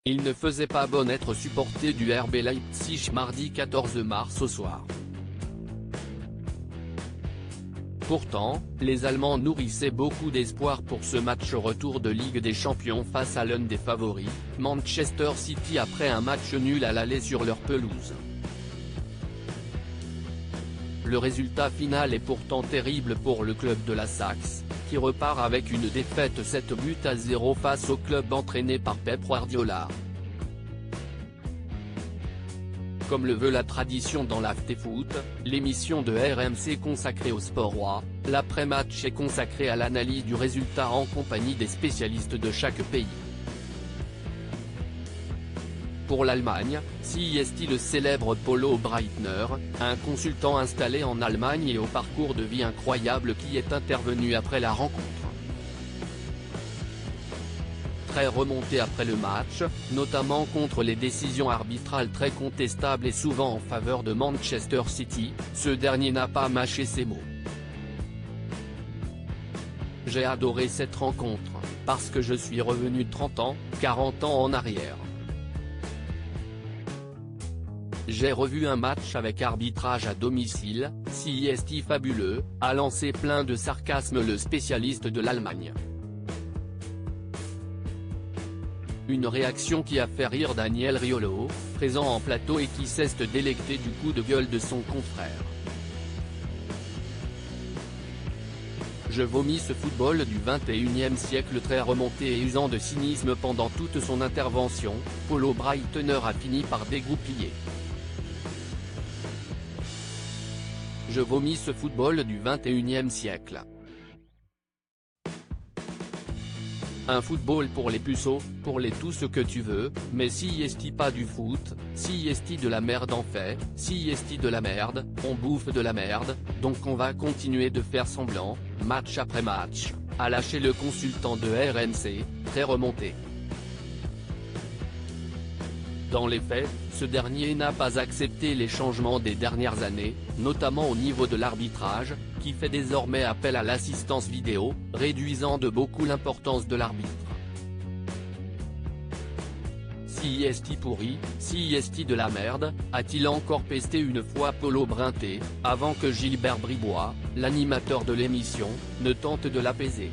Il ne faisait pas bon être supporter du RB Leipzig mardi 14 mars au soir. Pourtant, les Allemands nourrissaient beaucoup d'espoir pour ce match retour de Ligue des Champions face à l'un des favoris, Manchester City, après un match nul à l'aller sur leur pelouse. Le résultat final est pourtant terrible pour le club de la Saxe, qui repart avec une défaite 7-0 face au club entraîné par Pep Guardiola. Comme le veut la tradition dans l'Afterfoot, l'émission de RMC consacrée au sport roi, l'après-match est consacrée à l'analyse du résultat en compagnie des spécialistes de chaque pays. Pour l'Allemagne, CIST, le célèbre Polo Breitner, un consultant installé en Allemagne et au parcours de vie incroyable qui est intervenu après la rencontre. Très remonté après le match, notamment contre les décisions arbitrales très contestables et souvent en faveur de Manchester City, ce dernier n'a pas mâché ses mots. J'ai adoré cette rencontre, parce que je suis revenu 30 ans, 40 ans en arrière. J'ai revu un match avec arbitrage à domicile, CIST fabuleux, a lancé plein de sarcasme le spécialiste de l'Allemagne. Une réaction qui a fait rire Daniel Riolo, présent en plateau et qui s'est délecté du coup de gueule de son confrère. Je vomis ce football du 21e siècle. Très remonté et usant de cynisme pendant toute son intervention, Polo Breitner a fini par dégoupiller. Je vomis ce football du 21e siècle. Un football pour les puceaux, pour les tout ce que tu veux, mais CIST pas du foot, CIST de la merde en fait, CIST de la merde, on bouffe de la merde, donc on va continuer de faire semblant, match après match, a lâché le consultant de RMC, très remonté. Dans les faits, ce dernier n'a pas accepté les changements des dernières années, notamment au niveau de l'arbitrage, qui fait désormais appel à l'assistance vidéo, réduisant de beaucoup l'importance de l'arbitre. CIST pourri, CIST de la merde, a-t-il encore pesté une fois Polo Breitner, avant que Gilbert Bribois, l'animateur de l'émission, ne tente de l'apaiser.